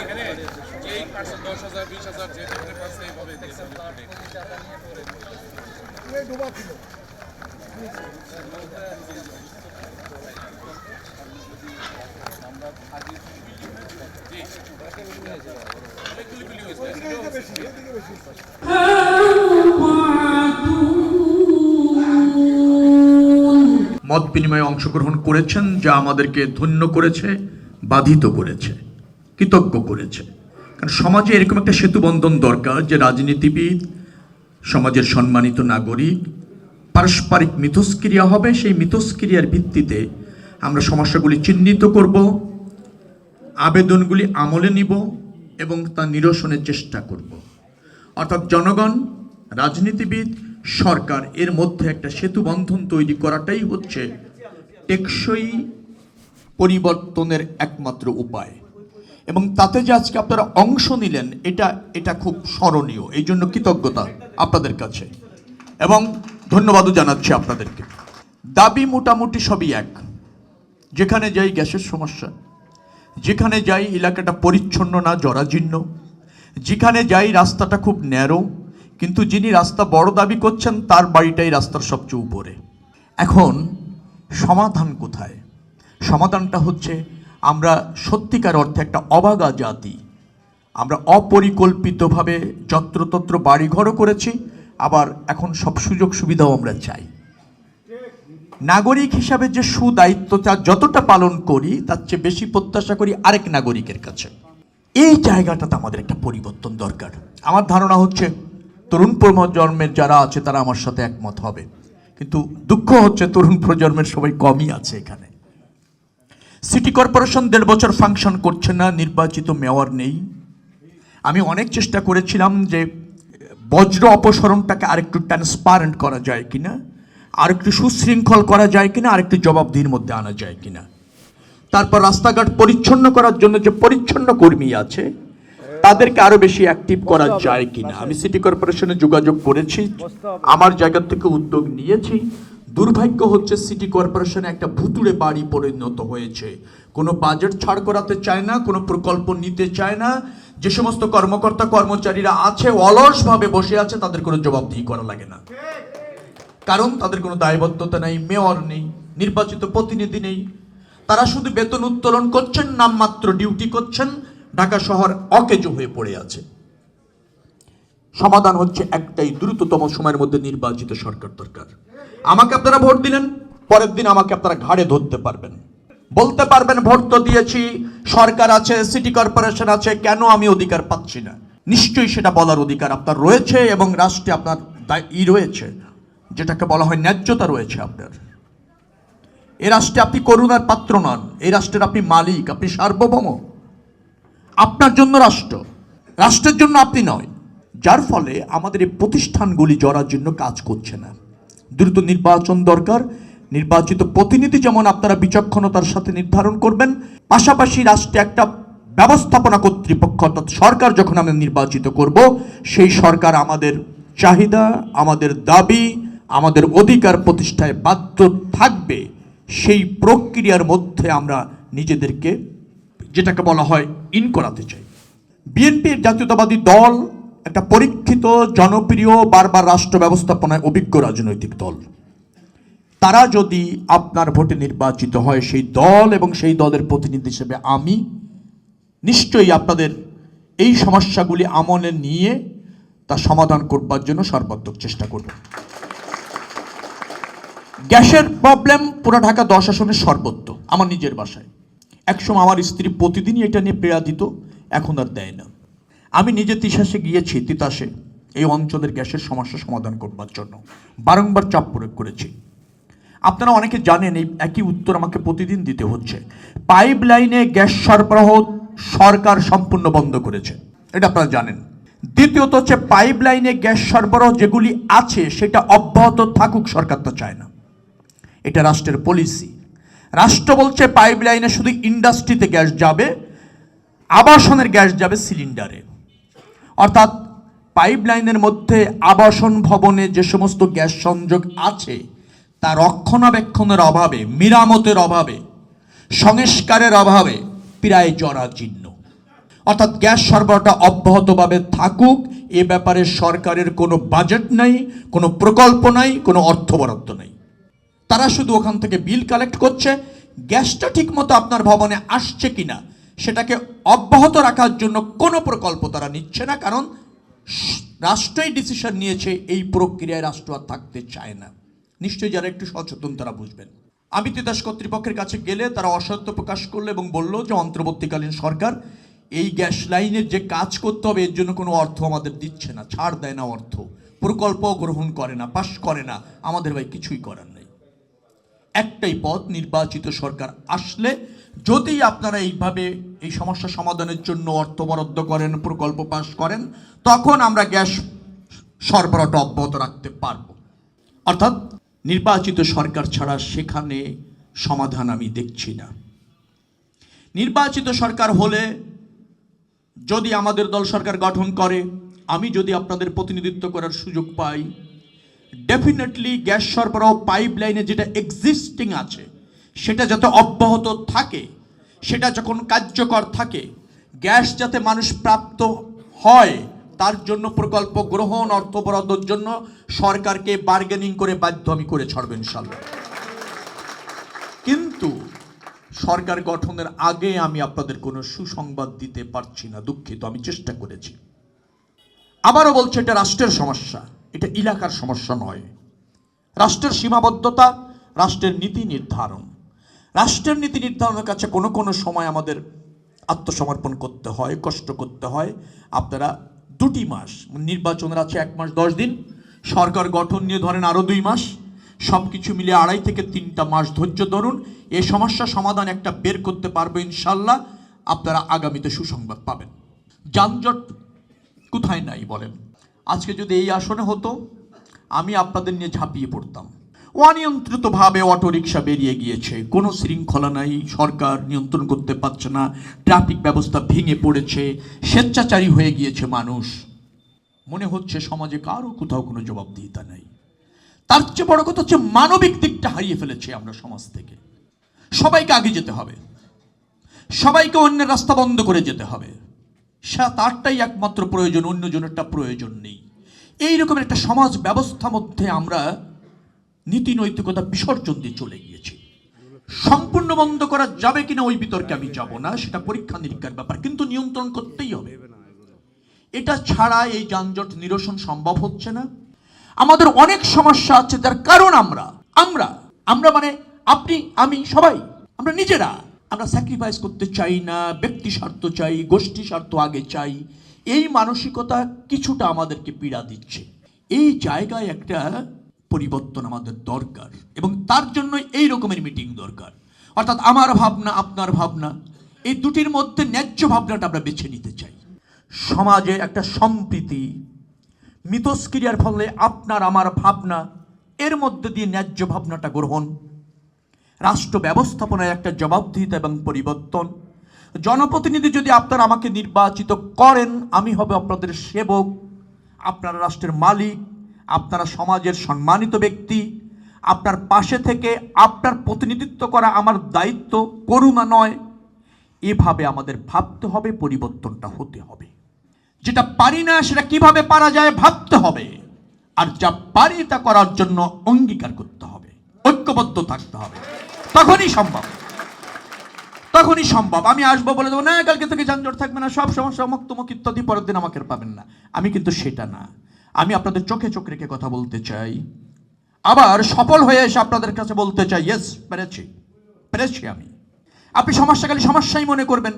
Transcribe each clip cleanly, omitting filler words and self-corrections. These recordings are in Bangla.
এখানে যেই পার্সেন্ট 10,000 20,000 যে যেখানে পাচ্ছে এইভাবে মত বিনিময়ে অংশগ্রহণ করেছেন, যা আমাদেরকে ধন্য করেছে, বাধিত করেছে, কৃতজ্ঞ করেছে। কারণ সমাজে এরকম একটা সেতুবন্ধন দরকার যে রাজনীতিবিদ, সমাজের সম্মানিত নাগরিক, পারস্পরিক মিথস্ক্রিয়া হবে। সেই মিথস্ক্রিয়ার ভিত্তিতে আমরা সমস্যাগুলি চিহ্নিত করব, আবেদনগুলি আমলে নিব এবং তা নিরসনের চেষ্টা করব। অর্থাৎ জনগণ, রাজনীতিবিদ, সরকার এর মধ্যে একটা সেতুবন্ধন তৈরি করাটাই হচ্ছে টেকসই পরিবর্তনের একমাত্র উপায়। এবং তাতে যে আজকে আপনারা অংশ নিলেন, এটা খুব স্মরণীয়। এই জন্য কৃতজ্ঞতা আপনাদের কাছে এবং ধন্যবাদও জানাচ্ছি আপনাদেরকে। দাবি মোটামুটি সবই এক। যেখানে যাই গ্যাসের সমস্যা, যেখানে যাই এলাকাটা পরিচ্ছন্ন না, জরাজীর্ণ, যেখানে যাই রাস্তাটা খুব ন্যারো, কিন্তু যিনি রাস্তা বড় দাবি করছেন তার বাড়িটাই রাস্তার সবচেয়ে উপরে। এখন সমাধান কোথায়? সমাধানটা হচ্ছে আমরা সত্যিকার অর্থে একটা অবাগা জাতি। আমরা অপরিকল্পিতভাবে যত্রতত্র বাড়িঘরও করেছি, আবার এখন সব সুযোগ সুবিধাও আমরা চাই। নাগরিক হিসাবে যে সুদায়িত্বটা যতটা পালন করি, তার চেয়ে বেশি প্রত্যাশা করি আরেক নাগরিকের কাছে। এই জায়গাটাতে আমাদের একটা পরিবর্তন দরকার। আমার ধারণা হচ্ছে তরুণ প্রজন্মের যারা আছে তারা আমার সাথে একমত হবে, কিন্তু দুঃখ হচ্ছে তরুণ প্রজন্মের সবাই কমই আছে এখানে। সিটি কর্পোরেশন 1.5 বছর ফাংশন করছে না, নির্বাচিত মেয়র নেই। আমি অনেক চেষ্টা করেছিলাম যে বজ্র অপসরণটাকে আরেকটু ট্রান্সপারেন্ট করা যায় কিনা, আরেকটু সুশৃঙ্খল করা যায় কিনা, আরেকটু জবাবদিহির মধ্যে আনা যায় কিনা। তারপর রাস্তাঘাট পরিচ্ছন্ন করার জন্য যে পরিচ্ছন্ন কর্মী আছে তাদেরকে আরো বেশি অ্যাক্টিভ করা যায় কিনা। আমি সিটি কর্পোরেশনে যোগাযোগ করেছি, আমার জায়গা থেকে উদ্যোগ নিয়েছি। দুর্ভাগ্য হচ্ছে সিটি কর্পোরেশনে একটা ভুতুড়ে বাড়ি পরিণত হয়েছে। কোনো বাজেট ছাড় করাতে চায় না, কোনো প্রকল্প নিতে চায় না। যে সমস্ত কর্মকর্তা কর্মচারীরা আছে অলসভাবে বসে আছে, তাদের কোনো জবাবদিহি করা লাগে না, কারণ তাদের কোনো দায়বদ্ধতা নেই, মেয়র নেই, নির্বাচিত প্রতিনিধি নেই। তারা শুধু বেতন উত্তোলন করছেন, নামমাত্র ডিউটি করছেন, ঢাকা শহর অকেজো হয়ে পড়ে আছে। সমাধান হচ্ছে একটাই, দ্রুততম সময়ের মধ্যে নির্বাচিত সরকার দরকার। আমাকে আপনারা ভোট দিলেন, পরের দিন আমাকে আপনারা ঘাড়ে ধরতে পারবেন, বলতে পারবেন ভোট তো দিয়েছি, সরকার আছে, সিটি কর্পোরেশন আছে, কেন আমি অধিকার পাচ্ছি না। নিশ্চয়ই সেটা বলার অধিকার আপনার রয়েছে এবং রাষ্ট্রে আপনার রয়েছে, যেটাকে বলা হয় ন্যায্যতা রয়েছে আপনার। এই রাষ্ট্রে আপনি করুণার পাত্র নন, এই রাষ্ট্রের আপনি মালিক, আপনি সার্বভৌম। আপনার জন্য রাষ্ট্র, রাষ্ট্রের জন্য আপনি নয়। যার ফলে আমাদের এই প্রতিষ্ঠানগুলি জরাজীর্ণ কাজ করছে না। দ্রুত নির্বাচন দরকার। নির্বাচিত প্রতিনিধি যেমন আপনারা বিচক্ষণতার সাথে নির্ধারণ করবেন, পাশাপাশি রাষ্ট্রে একটা ব্যবস্থাপনা কর্তৃপক্ষ অর্থাৎ সরকার যখন আমরা নির্বাচিত করব, সেই সরকার আমাদের চাহিদা, আমাদের দাবি, আমাদের অধিকার প্রতিষ্ঠায় বাধ্য থাকবে। সেই প্রক্রিয়ার মধ্যে আমরা নিজেদেরকে, যেটাকে বলা হয়, ইন করাতে চাই। বিএনপি জাতীয়তাবাদী দল একটা পরীক্ষিত, জনপ্রিয়, বারবার রাষ্ট্র ব্যবস্থাপনায় অভিজ্ঞ রাজনৈতিক দল। তারা যদি আপনার ভোটে নির্বাচিত হয়, সেই দল এবং সেই দলের প্রতিনিধি হিসেবে আমি নিশ্চয়ই আপনাদের এই সমস্যাগুলি আমলে নিয়ে তা সমাধান করবার জন্য সর্বাত্মক চেষ্টা করব। গ্যাসের প্রবলেম পুরো ঢাকা 10 আসনের সর্বত্র। আমার নিজের বাসায় একসময় আমার স্ত্রী প্রতিদিনই এটা নিয়ে পীড়া দিত, এখন আর দেয় না। আমি নিজে তিতাসে গিয়েছি, তিতাসে এই অঞ্চলের গ্যাসের সমস্যা সমাধান করবার জন্য বারংবার চাপ প্রয়োগ করেছি। আপনারা অনেকে জানেন, এই একই উত্তর আমাকে প্রতিদিন দিতে হচ্ছে। পাইপ লাইনে গ্যাস সরবরাহ সরকার সম্পূর্ণ বন্ধ করেছে, এটা আপনারা জানেন। দ্বিতীয়ত হচ্ছে পাইপ লাইনে গ্যাস সরবরাহ যেগুলি আছে সেটা অব্যাহত থাকুক, সরকার তো চায় না। এটা রাষ্ট্রের পলিসি। রাষ্ট্র বলছে পাইপ লাইনে শুধু ইন্ডাস্ট্রিতে গ্যাস যাবে, আবাসনের গ্যাস যাবে সিলিন্ডারে। অর্থাৎ পাইপ লাইনের মধ্যে আবাসন ভবনে যে সমস্ত গ্যাস সংযোগ আছে তা রক্ষণাবেক্ষণের অভাবে, মেরামতের অভাবে, সংস্কারের অভাবে প্রায় জরাজীর্ণ। অর্থাৎ গ্যাস সরবরাহটা অব্যাহতভাবে থাকুক, এ ব্যাপারে সরকারের কোনো বাজেট নাই, কোনো প্রকল্প নাই, কোনো অর্থ বরাদ্দ নেই। তারা শুধু ওখান থেকে বিল কালেক্ট করছে, গ্যাসটা ঠিকমতো আপনার ভবনে আসছে কিনা সেটাকে অব্যাহত রাখার জন্য কোনো প্রকল্প তারা নিচ্ছে না, কারণ রাষ্ট্রই ডিসিশন নিয়েছে এই প্রক্রিয়ায় রাষ্ট্র আর থাকতে চায় না। নিশ্চয়ই যারা একটু সচেতন তারা বুঝবেন। আমি তিতাস কর্তৃপক্ষের কাছে গেলে তারা অসত্য প্রকাশ করলো এবং বলল যে অন্তর্বর্তীকালীন সরকার এই গ্যাস লাইনের যে কাজ করতে হবে এর জন্য কোনো অর্থ আমাদের দিচ্ছে না, ছাড় দেয় না, অর্থ প্রকল্প গ্রহণ করে না, পাশ করে না। আমাদের ভাই কিছুই করার নেই। একটাই পথ, নির্বাচিত সরকার আসলে যদি আপনারা এইভাবে এই সমস্যা সমাধানের জন্য অর্থ বরাদ্দ করেন, প্রকল্প পাশ করেন, তখন আমরা গ্যাস সরবরাহটা অব্যাহত রাখতে পারব। অর্থাৎ নির্বাচিত সরকার ছাড়া সেখানে সমাধান আমি দেখছি না। নির্বাচিত সরকার হলে যদি আমাদের দল সরকার গঠন করে, আমি যদি আপনাদের প্রতিনিধিত্ব করার সুযোগ পাই, ডেফিনেটলি গ্যাস সরবরাহ পাইপলাইনে যেটা এক্সিস্টিং আছে সেটা যাতে অব্যাহত থাকে, সেটা যখন কার্যকর থাকে, গ্যাস যাতে মানুষ প্রাপ্ত হয়, তার জন্য প্রকল্প গ্রহণ, অর্থ বরাদ্দের জন্য সরকারকে বার্গেনিং করে বাধ্য আমি করে ছাড়ব ইনশাল্লাহ। কিন্তু সরকার গঠনের আগে আমি আপনাদের কোনো সুসংবাদ দিতে পারছি না, দুঃখিত। আমি চেষ্টা করেছি। আবারও বলছি, এটা রাষ্ট্রের সমস্যা, এটা এলাকার সমস্যা নয়। রাষ্ট্রের সীমাবদ্ধতা, রাষ্ট্রের নীতি নির্ধারণ, রাষ্ট্রের নীতি নির্ধারণের কাছে কোনো কোনো সময় আমাদের আত্মসমর্পণ করতে হয়, কষ্ট করতে হয়। আপনারা 2 মাস, নির্বাচনের আছে 1 মাস 10 দিন, সরকার গঠন নিয়ে ধরেন আরও 2 মাস, সব কিছু মিলিয়ে 2.5 থেকে 3টা মাস ধৈর্য ধরুন। এই সমস্যা সমাধান একটা বের করতে পারবে ইনশাল্লাহ। আপনারা আগামীতে সুসংবাদ পাবেন। যানজট কোথায় নাই বলেন? আজকে যদি এই আসনে হতো, আমি আপনাদের নিয়ে ঝাঁপিয়ে পড়তাম। অনিয়ন্ত্রিতভাবে অটোরিকশা বেরিয়ে গিয়েছে, কোনো শৃঙ্খলা নাই, সরকার নিয়ন্ত্রণ করতে পারছে না, ট্রাফিক ব্যবস্থা ভেঙে পড়েছে, স্বেচ্ছাচারী হয়ে গিয়েছে মানুষ। মনে হচ্ছে সমাজে কারো কোথাও কোনো জবাবদিহিতা নাই। তার চেয়ে বড় কথা হচ্ছে মানবিক দিকটা হারিয়ে ফেলেছি আমরা সমাজ থেকে। সবাইকে আগে যেতে হবে, সবাইকে অন্যের রাস্তা বন্ধ করে যেতে হবে, তারটাই একমাত্র প্রয়োজন, অন্যজনেরটা প্রয়োজন নেই। এইরকম একটা সমাজ ব্যবস্থার মধ্যে আমরা নীতি নৈতিকতা বিসর্জন দিয়ে চলে গিয়েছি। সম্পূর্ণ বন্ধ করা যাবে কিনা ওই বিতর্কে আমি যাব না, সেটা পরীক্ষা নিরীক্ষার ব্যাপার, কিন্তু নিয়ন্ত্রণ করতেই হবে। এটা ছাড়া এই যানজট নিরসন সম্ভব হচ্ছে না। আমাদের অনেক সমস্যা আছে, যার কারণ আমরা মানে আপনি, আমি, সবাই আমরা নিজেরা আমরা স্যাক্রিফাইস করতে চাই না, ব্যক্তি স্বার্থ চাই, গোষ্ঠী স্বার্থ আগে চাই। এই মানসিকতা কিছুটা আমাদেরকে পীড়া দিচ্ছে। এই জায়গায় একটা পরিবর্তন আমাদের দরকার, এবং তার জন্য এই রকমের মিটিং দরকার। অর্থাৎ আমার ভাবনা, আপনার ভাবনা, এই দুটির মধ্যে ন্যায্য ভাবনাটা আমরা বেছে নিতে চাই। সমাজে একটা সম্প্রীতি, মিথস্ক্রিয়ার ফলে আপনার আমার ভাবনা, এর মধ্যে দিয়ে ন্যায্য ভাবনাটা গ্রহণ, রাষ্ট্র ব্যবস্থাপনায় একটা জবাবদিহিতা এবং পরিবর্তন। জনপ্রতিনিধি যদি আপনারা আমাকে নির্বাচিত করেন, আমি হব আপনাদের সেবক, আপনারা রাষ্ট্রের মালিক, আপনারা সমাজের সম্মানিত ব্যক্তি। আপনার পাশে থেকে আপনার প্রতিনিধিত্ব করা আমার দায়িত্ব, করুণা নয়। এভাবে আমাদের ভাবতে হবে, পরিবর্তনটা হতে হবে। যেটা পারি না সেটা কিভাবে পারা যায় ভাবতে হবে, আর যা পারি তা করার জন্য অঙ্গীকার করতে হবে, ঐক্যবদ্ধ থাকতে হবে। তখনই সম্ভব। আমি আসবো বলে দেবো না কালকে থেকে যানজট থাকবে না, সব সমস্যা মুক্তমুখ ইত্যাদি, পরের দিন আমাকে পাবেন না। আমি কিন্তু সেটা না। আমি আপনাদের চোখে চোখ রেখে কথা বলতে চাই, আবার সফল হয়ে এসে আপনাদের কাছে বলতে চাই, ইয়েস, পেরেছি আমি। আপনি সমস্যাকালী সমস্যাই মনে করবেন,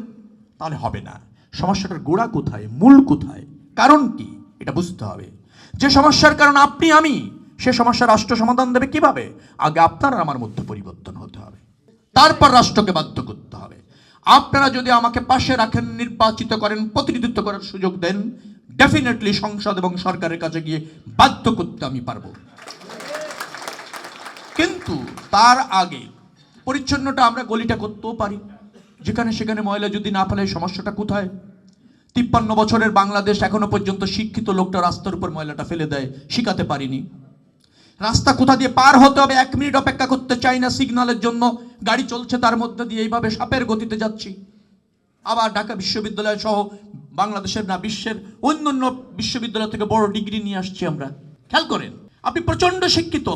তাহলে হবে না। সমস্যাটার গোড়া কোথায়, মূল কোথায়, কারণ কি, এটা বুঝতে হবে। যে সমস্যার কারণ আপনি, আমি, সে সমস্যা রাষ্ট্র সমাধান দেবে কিভাবে? আগে আপনার আমার মধ্যে পরিবর্তন হতে হবে, তারপর রাষ্ট্রকে বাধ্য করতে হবে। আপনারা যদি আমাকে পাশে রাখেন, নির্বাচিত করেন, প্রতিনিধিত্ব করার সুযোগ দেন, ডেফিনেটলি সংসদ এবং সরকারের কাছে গিয়ে বাধ্য করতে আমি পারবো। কিন্তু তার আগে পরিচ্ছন্নটা আমরা গলিটা করতেও পারি, যেখানে সেখানে ময়লা যদি না ফেলে সমস্যাটা কোথায়? 53 বছরের বাংলাদেশ, এখনো পর্যন্ত শিক্ষিত লোকটা রাস্তার উপর ময়লাটা ফেলে দেয়, শিখাতে পারিনি। রাস্তা কোথা দিয়ে পার হতে হবে 1 মিনিট অপেক্ষা করতে চাই না সিগন্যালের জন্য, গাড়ি চলছে তার মধ্যে দিয়ে এইভাবে সাপের গতিতে যাচ্ছি। আবার ঢাকা বিশ্ববিদ্যালয় সহ বাংলাদেশের না বিশ্বের অন্যান্য বিশ্ববিদ্যালয় থেকে বড় ডিগ্রি নিয়ে আসছি আমরা। খেয়াল করেন, আপনি প্রচন্ড শিক্ষিত,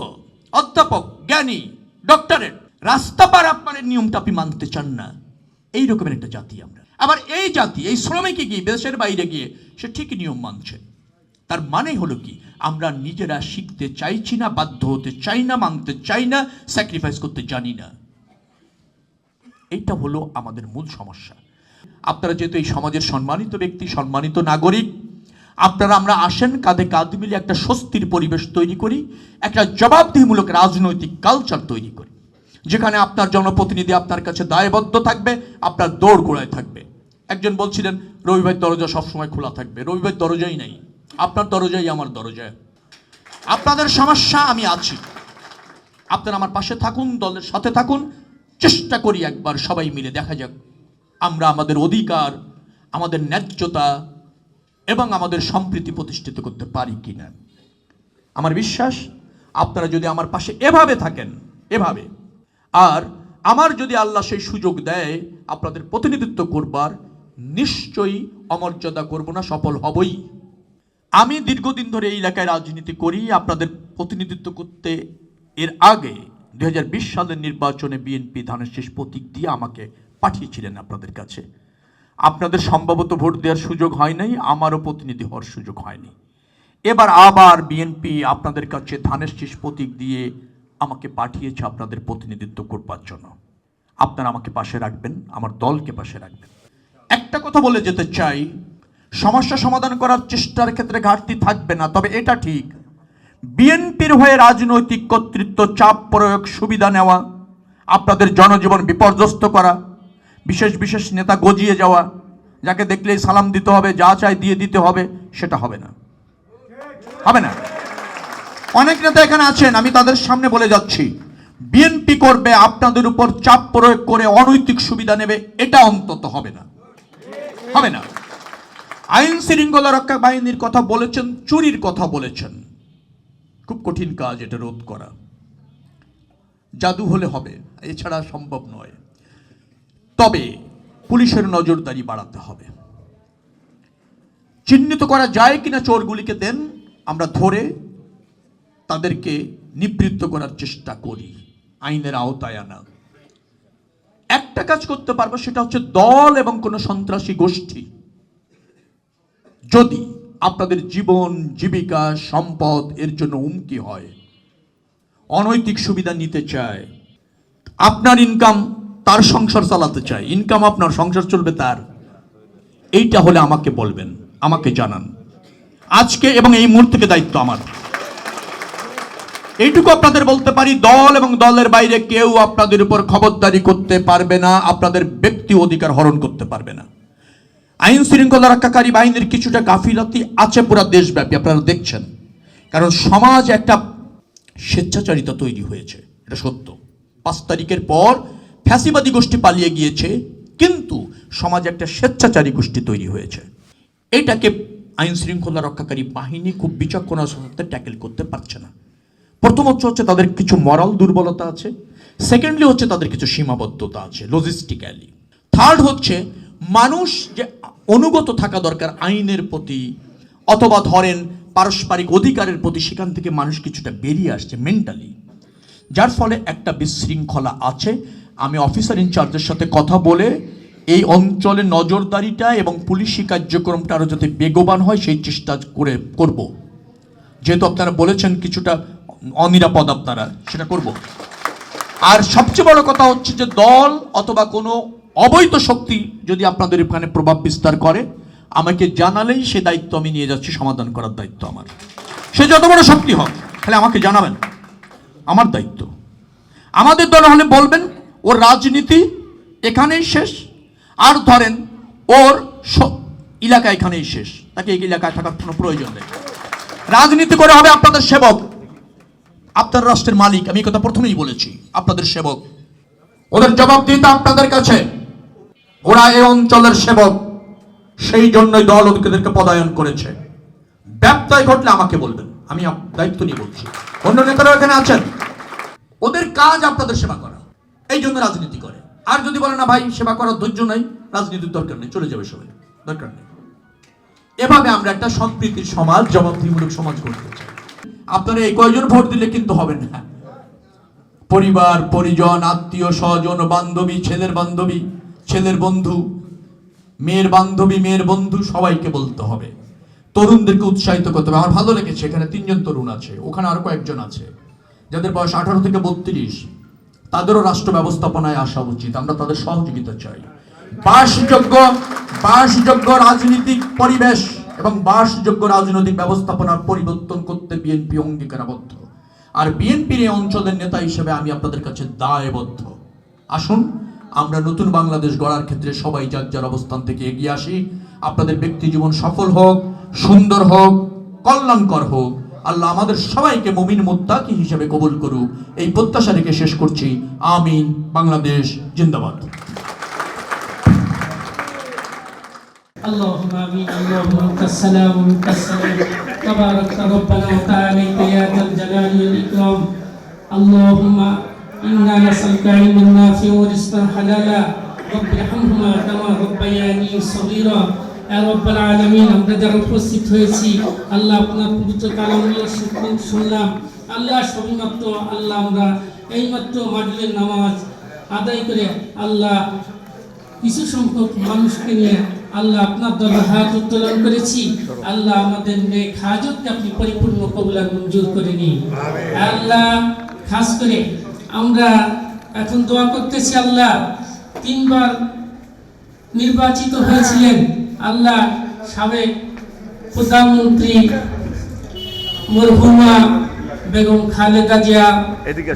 অধ্যাপক, জ্ঞানী, ডক্টরেট, রাস্তা পার আপনার নিয়মটা আপনি মানতে চান না। এই রকমের একটা জাতি আমরা। আবার এই জাতি, এই শ্রমিকে গিয়ে দেশের বাইরে গিয়ে সে ঠিকই নিয়ম মানছে। তার মানে হলো কি, আমরা নিজেরা শিখতে চাইছি না, বাধ্য হতে চাই না, মানতে চাই না, স্যাক্রিফাইস করতে জানি না। এইটা হলো আমাদের মূল সমস্যা। আপনারা যেহেতু এই সমাজের সম্মানিত ব্যক্তি, সম্মানিত নাগরিক, আপনারা আমরা আসেন, কাঁধে কাঁধ মিলে একটা স্বস্তির পরিবেশ তৈরি করি, একটা জবাবদিহিমূলক রাজনৈতিক কালচার তৈরি করি, যেখানে আপনার জনপ্রতিনিধি আপনার কাছে দায়বদ্ধ থাকবে, আপনার দৌড় গোড়ায় থাকবে। একজন বলছিলেন রবিবার দরজা সবসময় খোলা থাকবে। রবিবার দরজাই নাই, আপনার দরজাই আমার দরজা। আপনাদের সমস্যা আমি আছি, আপনারা আমার পাশে থাকুন, দলের সাথে থাকুন, চেষ্টা করি একবার সবাই মিলে দেখা যাক আমরা আমাদের অধিকার, আমাদের ন্যায্যতা এবং আমাদের সম্প্রীতি প্রতিষ্ঠিত করতে পারি কিনা। আমার বিশ্বাস আপনারা যদি আমার পাশে এভাবে থাকেন, এভাবে, আর আমার যদি আল্লাহ সেই সুযোগ দেয় আপনাদের প্রতিনিধিত্ব করবার, নিশ্চয়ই অমর্যাদা করব না, সফল হবই। আমি দীর্ঘদিন ধরে এই এলাকায় রাজনীতি করি, আপনাদের প্রতিনিধিত্ব করতে এর আগে 2020 সালের নির্বাচনে বিএনপি ধানের শীষ প্রতীক দিয়ে আমাকে পাঠিয়েছিলেন আপনাদের কাছে। আপনাদের সম্ভবত ভোট দেওয়ার সুযোগ হয় নাই, আমারও প্রতিনিধি হওয়ার সুযোগ হয়নি। এবার আবার বিএনপি আপনাদের কাছে ধানের শীষ প্রতীক দিয়ে আমাকে পাঠিয়েছে আপনাদের প্রতিনিধিত্ব করবার জন্য। আপনারা আমাকে পাশে রাখবেন, আমার দলকে পাশে রাখবেন। একটা কথা বলে যেতে চাই, সমস্যা সমাধান করার চেষ্টার ক্ষেত্রে ঘাটতি থাকবে না, তবে এটা ঠিক, বিএনপির হয়ে রাজনৈতিক কর্তৃত্ব, চাপ প্রয়োগ, সুবিধা নেওয়া, আপনাদের জনজীবন বিপর্যস্ত করা, বিশেষ বিশেষ নেতা গজিয়ে যাওয়া, যাকে দেখলেই সালাম দিতে হবে, যা চাই দিয়ে দিতে হবে, সেটা হবে না, হবে না। অনেক নেতা এখানে আছেন, আমি তাদের সামনে বলে যাচ্ছি, বিএনপি করবে আপনাদের উপর চাপ প্রয়োগ করে অনৈতিক সুবিধা নেবে, এটা অন্তত হবে না, হবে না। আইন শৃঙ্খলা রক্ষা বাহিনীর কথা বলেছেন, চুরির কথা বলেছেন, খুব কঠিন কাজ এটা রোধ করা, জাদু হলে হবে, এছাড়া সম্ভব নয়। তবে পুলিশের নজরদারি বাড়াতে হবে। চিহ্নিত করা যায় কিনা চোরগুলিকে, দেন আমরা ধরে তাদেরকে নিবৃত্ত করার চেষ্টা করি, আইনের আওতায় আনা। একটা কাজ করতে পারবো, সেটা হচ্ছে দল এবং কোনো সন্ত্রাসী গোষ্ঠী যদি আপনাদের জীবন, জীবিকা, সম্পদ এর জন্য হুমকি হয়, অনৈতিক সুবিধা নিতে চায়, আপনার ইনকাম তার সংসার চালাতে চায়, ইনকাম আপনার, সংসার চলবে তার, এইটা হলে আমাকে বলবেন, আমাকে জানান। আজকে এবং এই মুহূর্তে দায়িত্ব আমার। এইটুকু আপনাদের বলতে পারি, দল এবং দলের বাইরে কেউ আপনাদের উপর খবরদারি করতে পারবে না, আপনাদের ব্যক্তি অধিকার হরণ করতে পারবে না। আইন শৃঙ্খলা রক্ষাকারী বাহিনীর কিছুটা গাফিলতি আছে পুরো দেশব্যাপী, আপনারা দেখছেন। কারণ সমাজ একটা স্বেচ্ছাচারিতা তৈরি হয়েছে, এটা সত্য। 5 তারিখের পর ফ্যাসিবাদী গোষ্ঠী পালিয়ে গিয়েছে, কিন্তু সমাজে একটা স্বেচ্ছাচারী গোষ্ঠী তৈরি হয়েছে। এটাকে আইন শৃঙ্খলা রক্ষাকারী বাহিনী খুব বিচক্ষণতার সাথে ট্যাকেল করতে পারছে না। প্রথমত হচ্ছে তাদের কিছু মরাল দুর্বলতা আছে, সেকেন্ডলি হচ্ছে তাদের কিছু সীমাবদ্ধতা আছে লজিস্টিক্যালি, থার্ড হচ্ছে মানুষ যে অনুগত থাকা দরকার আইনের প্রতি, অথবা ধরেন পারস্পরিক অধিকারের প্রতি, সেখান থেকে মানুষ কিছুটা বেরিয়ে আসছে মেন্টালি, যার ফলে একটা বিশৃঙ্খলা আছে। আমি অফিসার ইনচার্জের সাথে কথা বলে এই অঞ্চলে নজরদারিটা এবং পুলিশি কার্যক্রমটা আরও যাতে বেগবান হয় সেই চেষ্টা করব। যেহেতু আপনারা বলেছেন কিছুটা অনিরাপদ, আপনারা সেটা করব। আর সবচেয়ে বড় কথা হচ্ছে যে দল অথবা কোনো অবৈধ শক্তি যদি আপনাদের এখানে প্রভাব বিস্তার করে, আমাকে জানালেই সে দায়িত্ব আমি নিয়ে যাচ্ছি, সমাধান করার দায়িত্ব আমার। সে যত বড় শক্তি হোক, তাহলে আমাকে জানাবেন, আমার দায়িত্ব। আমাদের দল হলে বলবেন ওর রাজনীতি এখানেই শেষ, আর ধরেন ওর এলাকা এখানেই শেষ, তাকে এই এলাকায় থাকার কোনো প্রয়োজন নেই। রাজনীতি করে হবে আপনাদের সেবক, আপনার রাষ্ট্রের মালিক, আমি কথা প্রথমেই বলেছি, আপনাদের সেবক। ওদের জবাবদিহিতা আপনাদের কাছে, ওরা এই অঞ্চলের সেবক, সেই জন্যই দল ওদেরকে পদায়ন করেছে। ব্যত্যয় ঘটলে আমাকে বলবেন, আমি দায়িত্ব নিয়ে বলছি। অন্য নেতারা এখানে আছেন, ওদের কাজ আপনাদের সেবা করা, এই জন্য রাজনীতি করে। আর যদি বলে না ভাই সেবা করার ধৈর্য নাই, রাজনীতির দরকার নেই, চলে যাবে সবাই, দরকার নেই। এভাবে আমরা একটা সম্প্রীতির সমাজ, জবাবদিহিমূলক সমাজ করতে চাই। আপনারা এই কয়জন ভোট দিলে কিন্তু হবে না। পরিবার, পরিজন, আত্মীয় স্বজন, বান্ধবী, ছেলের বান্ধবী, ছেলের বন্ধু, মেয়ের বান্ধবী, মেয়ের বন্ধু, সবাইকে বলতে হবে। তরুণদেরকে উৎসাহিত করতে হবে। আমার ভালো লেগেছে এখানে 3 জন তরুণ আছে, ওখানে আরো কয়েকজন আছে যাদের বয়স 18 থেকে 32। তাদেরও রাষ্ট্র ব্যবস্থাপনায় আসা উচিত, আমরা তাদের সহযোগিতা চাই। বাসযোগ্য রাজনৈতিক পরিবেশ এবং বাসযোগ্য রাজনৈতিক ব্যবস্থাপনার পরিবর্তন করতে বিএনপি অঙ্গীকারাবদ্ধ। আর বিএনপির এই অঞ্চলের নেতা হিসেবে আমি আপনাদের কাছে দায়বদ্ধ। আসুন আমরা নতুন বাংলাদেশ গড়ার ক্ষেত্রে সবাই যার যার অবস্থান থেকে এগিয়ে আসি। আপনাদের ব্যক্তি জীবন সফল হোক, সুন্দর হোক, কল্যাণকর হোক। আল্লাহ আমাদের সবাইকে মুমিন মুত্তাকি হিসেবে কবুল করুক, এই প্রত্যাশা রেখে শেষ করছি। আমিন। বাংলাদেশ জিন্দাবাদ। اللهم امين. اللهم انت السلام ومنك السلام تبارك ربنا وتعالى يا ذا الجلال والاكرام. اللهم انا نسالك علما نافعا ورزقا حلالا رب ارحمهما كما ربياني صغيرا. يا رب العالمين, আমরা যারা উপস্থিত হয়েছি আল্লাহ আপনার পবিত্র কালামগুলো শুনলাম। আল্লাহ সবেমাত্র আল্লাহ আমরা এইমাত্র মাগরিবের নামাজ আদায় করে আল্লাহ কিছু সংখ্যক মানুষকে নিয়ে আল্লাহ আপনার দরবারে হাত উত্তোলন করেছি। আল্লাহ আমাদের নেক হাজতকে আপনি পরিপূর্ণ কবুল আর মঞ্জুর করে নিন। আল্লাহ খাস করে আমরা এখন দোয়া করতেছি, আল্লাহ 3 বার নির্বাচিত হয়েছিলেন আল্লাহ সাবেক প্রধানমন্ত্রী মরহুমা বেগম খালেদা জিয়া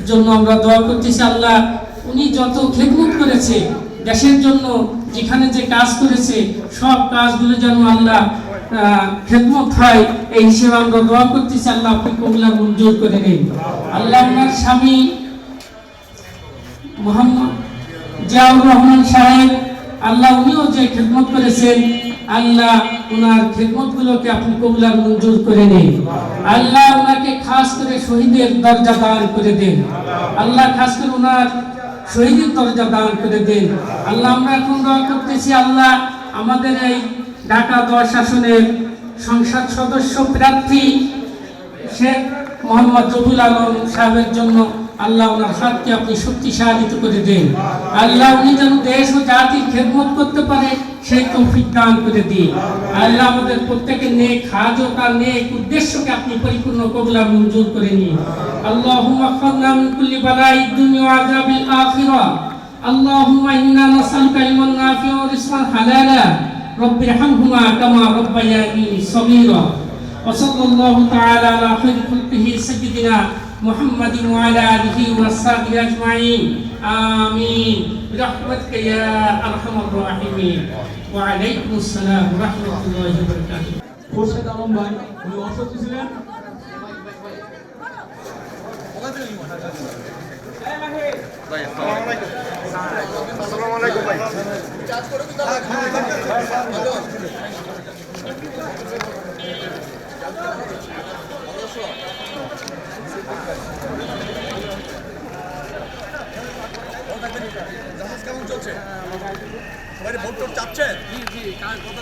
জন্য আমরা দোয়া করতেছি। আল্লাহ উনি যত খেদমত করেছে দেশের জন্য, যেখানে যে কাজ করেছে সব কাজগুলো যেন আল্লাহ খেদমত হয়, এই হিসেবে আমরা দোয়া করতেছি। আল্লাহ আপনি কবুল আর মঞ্জুর করে নিন। আল্লাহ আপনার স্বামী মোহাম্মদ জিয়াউর রহমান সাহেব, আল্লাহ উনিও যে খেদমত করেছেন আল্লাহ ওনার খেদমতগুলোকে আপনি কবুল আর মঞ্জুর করে নিন। আল্লাহ ওনাকে খাস করে শহীদের দরজা দান করে দেন। আল্লাহ খাস করে ওনার শহীদের দরজা দান করে দেন। আল্লাহ আমরা এখন দোয়া করতেছি, আল্লাহ আমাদের এই ঢাকা 10 আসনের সংসদ সদস্য প্রার্থী শেখ মোহাম্মদ রবিউল আলম সাহেবের জন্য আল্লাহ ওনার হাতকে আপনি শক্তিশালী করে দেন। আল্লাহ উনি যেন দেশ ও জাতির খেদমত করতে পারে সেই তৌফিক দান করে দিন। আল্লাহ আমাদের প্রত্যেকের নেক হাজত আর নেক উদ্দেশ্যকে আপনি পরিপূর্ণ কবুল আর মঞ্জুর করে নিন। আল্লাহুম্মা আফিনা মিন কুল্লি বালাইদ দুনিয়া ওয়া আযাবিল আখিরাহ। আল্লাহুম্মা ইন্না নাসআলুকা ইলমান নাফিআন ওয়া রিজকান হালালা রব্বিরহামহুমা কামা রাব্বায়ানি সগীরা। ওয়া সাল্লাল্লাহু তাআলা আলা খায়রি খালকিহি সাইয়্যিদিনা মুহাম্মাদিন ওয়া আলা আলিহি ওয়া সাহবিহি আজমাইন। আমিন বিরহমাতিকা ইয়া আরহামার রাহিমিন। ওয়া আলাইকুমুস সালাম ওয়া রাহমাতুল্লাহি ওয়া বারাকাতুহু। খোরশেদ আলম ভাই উনি অসুস্থ ছিলেন। আসসালামু আলাইকুম ভাই। কেমন চলছে? সবাই ভোট চাচ্ছেন? জি জি, কথা